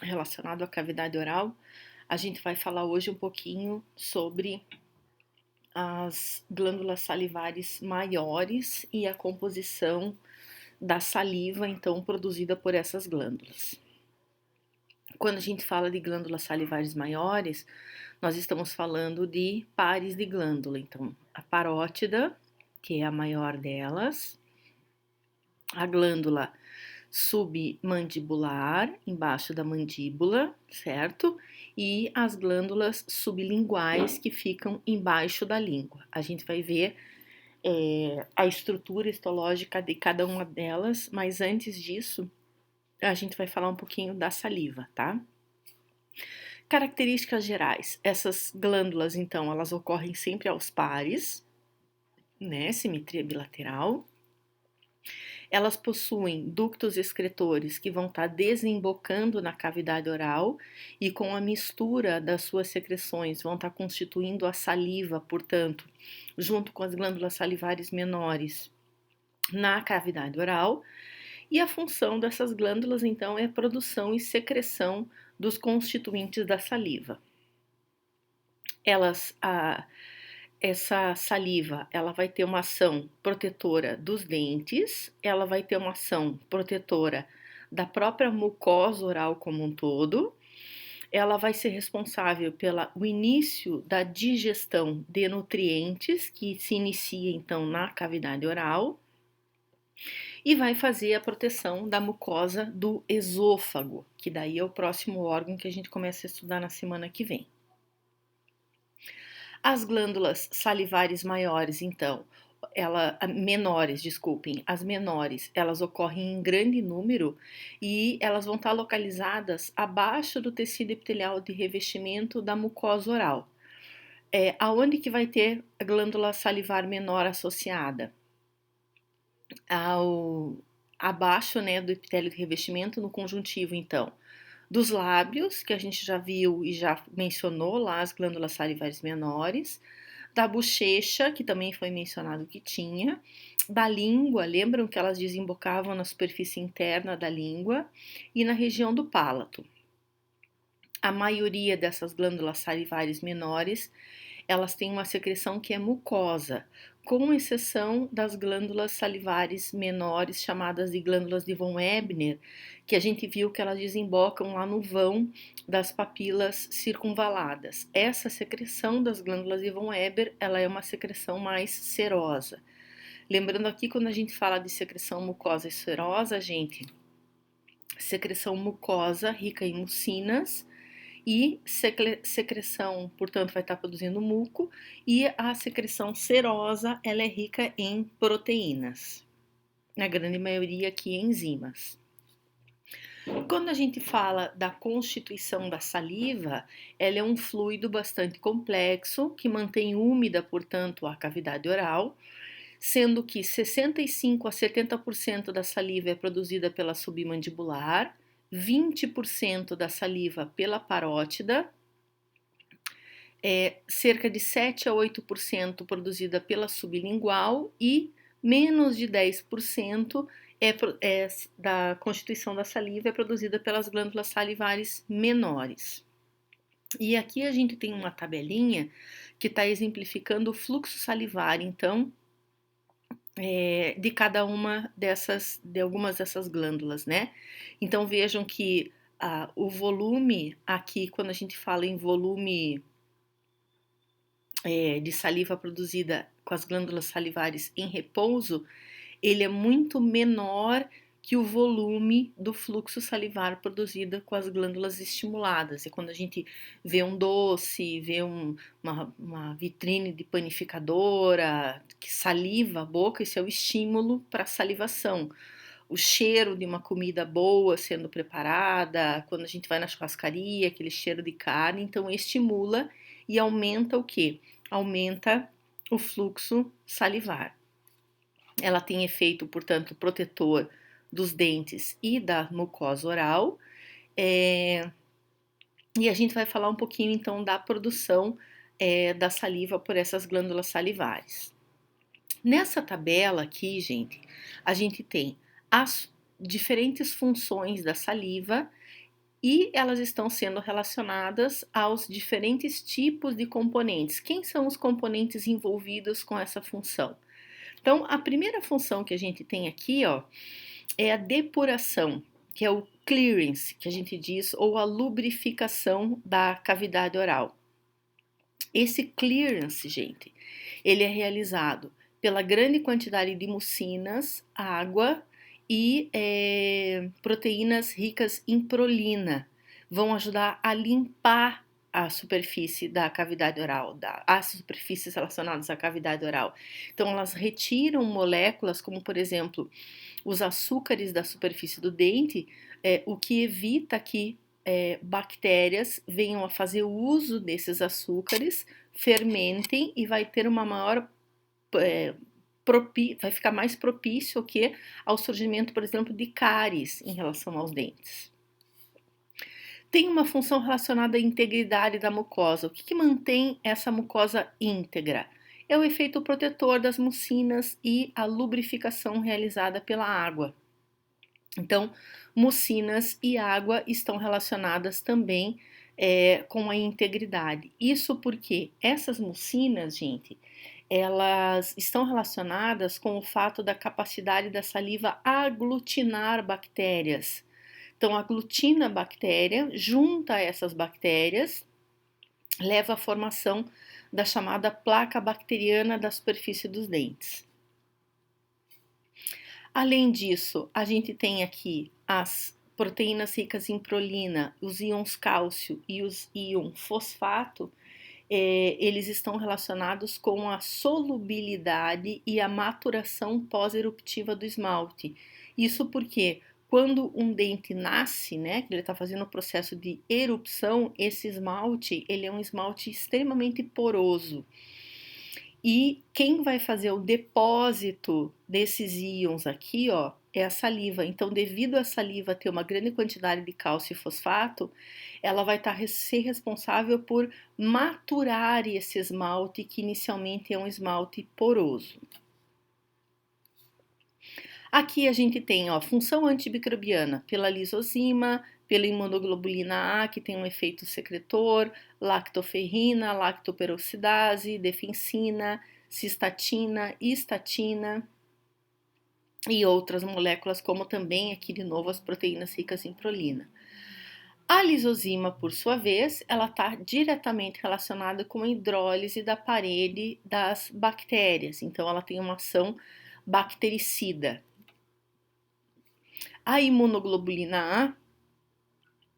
relacionado à cavidade oral, a gente vai falar hoje um pouquinho sobre as glândulas salivares maiores e a composição da saliva, então, produzida por essas glândulas. Quando a gente fala de glândulas salivares maiores, nós estamos falando de pares de glândula. Então, a parótida, que é a maior delas, a glândula submandibular, embaixo da mandíbula, certo? E as glândulas sublinguais, que ficam embaixo da língua. A gente vai ver a estrutura histológica de cada uma delas, mas antes disso, a gente vai falar um pouquinho da saliva, tá? Características gerais. Essas glândulas, então, elas ocorrem sempre aos pares, né? Simetria bilateral. Elas possuem ductos excretores que vão estar desembocando na cavidade oral e com a mistura das suas secreções vão estar constituindo a saliva, portanto, junto com as glândulas salivares menores na cavidade oral. E a função dessas glândulas, então, é a produção e secreção dos constituintes da saliva. Essa saliva, ela vai ter uma ação protetora dos dentes, ela vai ter uma ação protetora da própria mucosa oral como um todo, ela vai ser responsável pelo início da digestão de nutrientes, que se inicia então na cavidade oral, e vai fazer a proteção da mucosa do esôfago, que daí é o próximo órgão que a gente começa a estudar na semana que vem. As glândulas salivares maiores, então, as menores, elas ocorrem em grande número e elas vão estar localizadas abaixo do tecido epitelial de revestimento da mucosa oral. Aonde que vai ter a glândula salivar menor associada? Abaixo, né, do epitélio de revestimento, no conjuntivo, então, dos lábios, que a gente já viu e já mencionou lá as glândulas salivares menores, da bochecha, que também foi mencionado que tinha, da língua, lembram que elas desembocavam na superfície interna da língua e na região do palato. A maioria dessas glândulas salivares menores, elas têm uma secreção que é mucosa, com exceção das glândulas salivares menores, chamadas de glândulas de von Ebner, que a gente viu que elas desembocam lá no vão das papilas circunvaladas. Essa secreção das glândulas de von Ebner, ela é uma secreção mais serosa. Lembrando aqui, quando a gente fala de secreção mucosa e serosa, gente, secreção mucosa rica em mucinas, e secreção, portanto, vai estar produzindo muco, e a secreção serosa, ela é rica em proteínas, na grande maioria aqui enzimas. Quando a gente fala da constituição da saliva, ela é um fluido bastante complexo, que mantém úmida, portanto, a cavidade oral, sendo que 65 a 70% da saliva é produzida pela submandibular, 20% da saliva pela parótida, cerca de 7 a 8% produzida pela sublingual e menos de 10% da constituição da saliva é produzida pelas glândulas salivares menores. E aqui a gente tem uma tabelinha que está exemplificando o fluxo salivar, então, de cada uma de algumas dessas glândulas, né? Então vejam que o volume aqui, quando a gente fala em volume de saliva produzida com as glândulas salivares em repouso, ele é muito menor que o volume do fluxo salivar produzido com as glândulas estimuladas. E quando a gente vê um doce, vê uma vitrine de panificadora que saliva a boca, isso é o estímulo para a salivação. O cheiro de uma comida boa sendo preparada, quando a gente vai na churrascaria, aquele cheiro de carne, então estimula e aumenta o quê? Aumenta o fluxo salivar. Ela tem efeito, portanto, protetor dos dentes e da mucosa oral. E a gente vai falar um pouquinho, então, da produção da saliva por essas glândulas salivares. Nessa tabela aqui, gente, a gente tem as diferentes funções da saliva e elas estão sendo relacionadas aos diferentes tipos de componentes. Quem são os componentes envolvidos com essa função? Então, a primeira função que a gente tem aqui, ó, é a depuração, que é o clearance, que a gente diz, ou a lubrificação da cavidade oral. Esse clearance, gente, ele é realizado pela grande quantidade de mucinas, água e proteínas ricas em prolina. Vão ajudar a limpar a superfície da cavidade oral, as superfícies relacionadas à cavidade oral. Então, elas retiram moléculas como, por exemplo, os açúcares da superfície do dente, o que evita que bactérias venham a fazer uso desses açúcares, fermentem e vai ter uma maior vai ficar mais propício ao surgimento, por exemplo, de cáries em relação aos dentes. Tem uma função relacionada à integridade da mucosa. O que mantém essa mucosa íntegra? É o efeito protetor das mucinas e a lubrificação realizada pela água. Então, mucinas e água estão relacionadas também com a integridade. Isso porque essas mucinas, gente, elas estão relacionadas com o fato da capacidade da saliva aglutinar bactérias. Então, aglutina a bactéria, junta essas bactérias, leva à formação da chamada placa bacteriana da superfície dos dentes. Além disso, a gente tem aqui as proteínas ricas em prolina, os íons cálcio e os íons fosfato, eles estão relacionados com a solubilidade e a maturação pós-eruptiva do esmalte. Isso porque quando um dente nasce, né, que ele está fazendo o processo de erupção, esse esmalte, ele é um esmalte extremamente poroso. E quem vai fazer o depósito desses íons aqui, ó, é a saliva. Então, devido à saliva ter uma grande quantidade de cálcio e fosfato, ela vai ser responsável por maturar esse esmalte, que inicialmente é um esmalte poroso. Aqui a gente tem, ó, função antimicrobiana pela lisozima, pela imunoglobulina A, que tem um efeito secretor, lactoferrina, lactoperoxidase, defensina, cistatina, estatina e outras moléculas, como também aqui de novo as proteínas ricas em prolina. A lisozima, por sua vez, ela está diretamente relacionada com a hidrólise da parede das bactérias, então ela tem uma ação bactericida. A imunoglobulina A,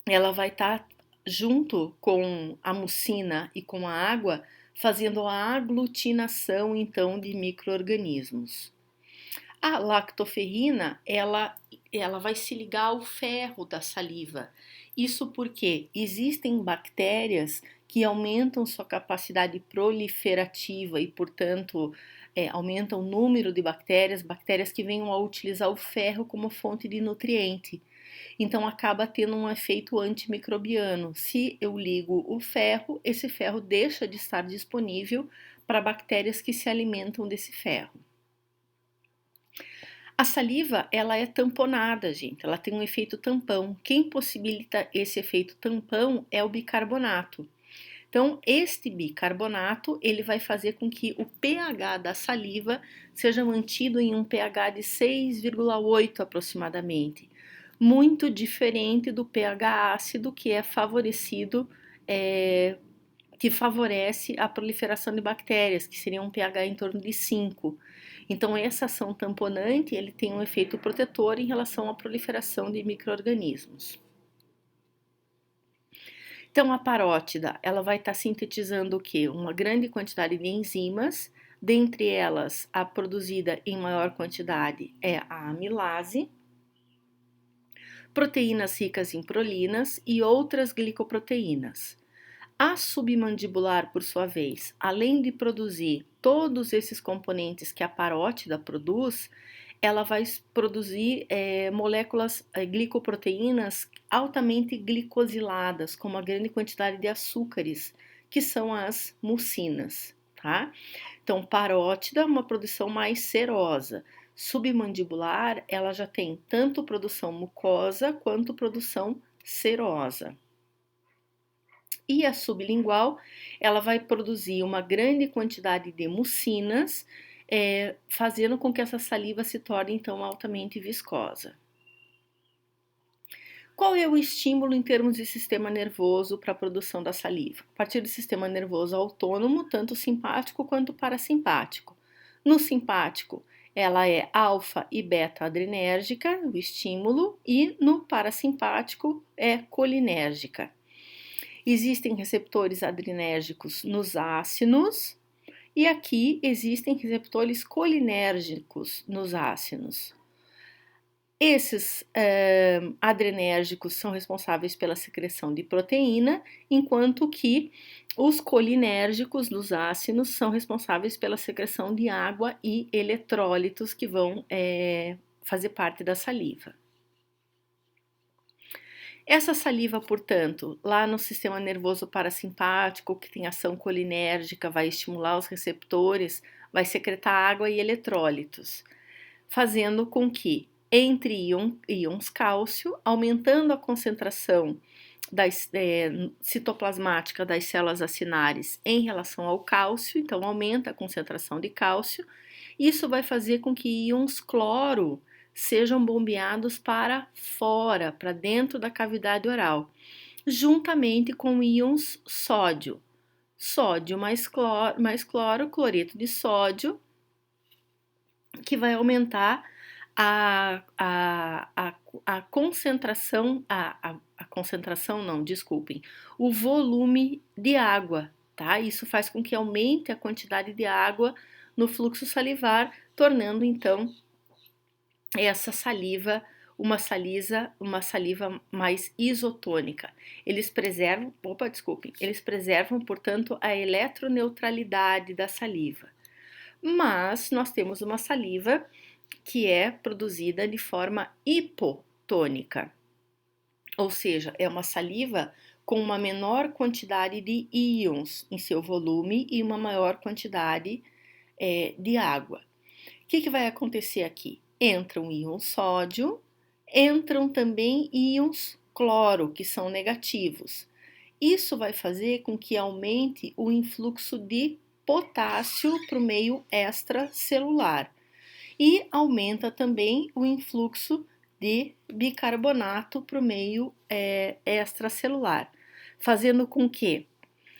ela vai estar junto com a mucina e com a água, fazendo a aglutinação, então, de micro-organismos. A lactoferrina, ela vai se ligar ao ferro da saliva. Isso porque existem bactérias que aumentam sua capacidade proliferativa e, portanto, aumentam o número de bactérias que venham a utilizar o ferro como fonte de nutriente. Então, acaba tendo um efeito antimicrobiano. Se eu ligo o ferro, esse ferro deixa de estar disponível para bactérias que se alimentam desse ferro. A saliva, ela é tamponada, gente. Ela tem um efeito tampão. Quem possibilita esse efeito tampão é o bicarbonato. Então, este bicarbonato, ele vai fazer com que o pH da saliva seja mantido em um pH de 6,8 aproximadamente. Muito diferente do pH ácido, que é favorecido, que favorece a proliferação de bactérias, que seria um pH em torno de 5. Então, essa ação tamponante, ele tem um efeito protetor em relação à proliferação de micro-organismos. Então, a parótida, ela vai estar sintetizando o quê? Uma grande quantidade de enzimas, dentre elas, a produzida em maior quantidade é a amilase, proteínas ricas em prolinas e outras glicoproteínas. A submandibular, por sua vez, além de produzir todos esses componentes que a parótida produz, ela vai produzir moléculas, glicoproteínas altamente glicosiladas, com uma grande quantidade de açúcares, que são as mucinas, tá? Então, parótida é uma produção mais serosa. Submandibular, ela já tem tanto produção mucosa quanto produção serosa. E a sublingual, ela vai produzir uma grande quantidade de mucinas, fazendo com que essa saliva se torne, então, altamente viscosa. Qual é o estímulo em termos de sistema nervoso para a produção da saliva? A partir do sistema nervoso autônomo, tanto simpático quanto parasimpático. No simpático, ela é alfa e beta adrenérgica, o estímulo, e no parasimpático é colinérgica. Existem receptores adrenérgicos nos ácinos e aqui existem receptores colinérgicos nos ácinos. Esses adrenérgicos são responsáveis pela secreção de proteína, enquanto que os colinérgicos dos ácidos são responsáveis pela secreção de água e eletrólitos que vão fazer parte da saliva. Essa saliva, portanto, lá no sistema nervoso parasimpático, que tem ação colinérgica, vai estimular os receptores, vai secretar água e eletrólitos, fazendo com que entre íons cálcio, aumentando a concentração citoplasmática das células acinares em relação ao cálcio, então aumenta a concentração de cálcio. Isso vai fazer com que íons cloro sejam bombeados para fora, para dentro da cavidade oral, juntamente com íons sódio. Sódio mais cloro, cloreto de sódio, que vai aumentar a concentração, o volume de água, tá? Isso faz com que aumente a quantidade de água no fluxo salivar, tornando então essa saliva uma saliva mais isotônica. Eles preservam, portanto, a eletroneutralidade da saliva. Mas nós temos uma saliva que é produzida de forma hipotônica, ou seja, é uma saliva com uma menor quantidade de íons em seu volume e uma maior quantidade de água. O que vai acontecer aqui? Entram íons sódio, entram também íons cloro, que são negativos. Isso vai fazer com que aumente o influxo de potássio para o meio extracelular e aumenta também o influxo de bicarbonato para o meio extracelular, fazendo com que,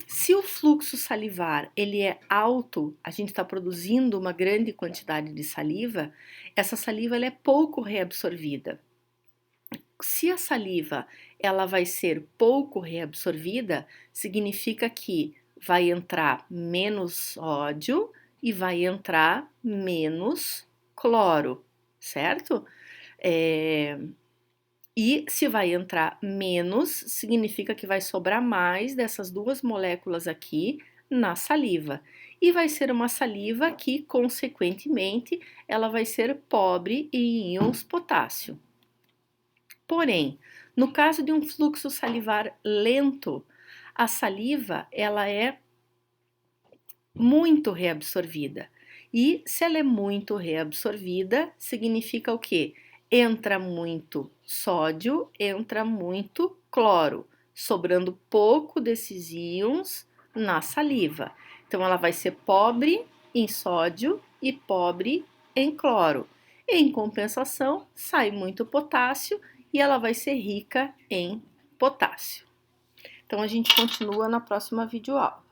se o fluxo salivar ele é alto, a gente está produzindo uma grande quantidade de saliva, essa saliva ela é pouco reabsorvida. Se a saliva ela vai ser pouco reabsorvida, significa que vai entrar menos sódio e vai entrar menos cloro, certo? E se vai entrar menos, significa que vai sobrar mais dessas duas moléculas aqui na saliva. E vai ser uma saliva que, consequentemente, ela vai ser pobre em íons potássio. Porém, no caso de um fluxo salivar lento, a saliva ela é muito reabsorvida. E se ela é muito reabsorvida, significa o quê? Entra muito sódio, entra muito cloro, sobrando pouco desses íons na saliva. Então, ela vai ser pobre em sódio e pobre em cloro. Em compensação, sai muito potássio e ela vai ser rica em potássio. Então, a gente continua na próxima videoaula.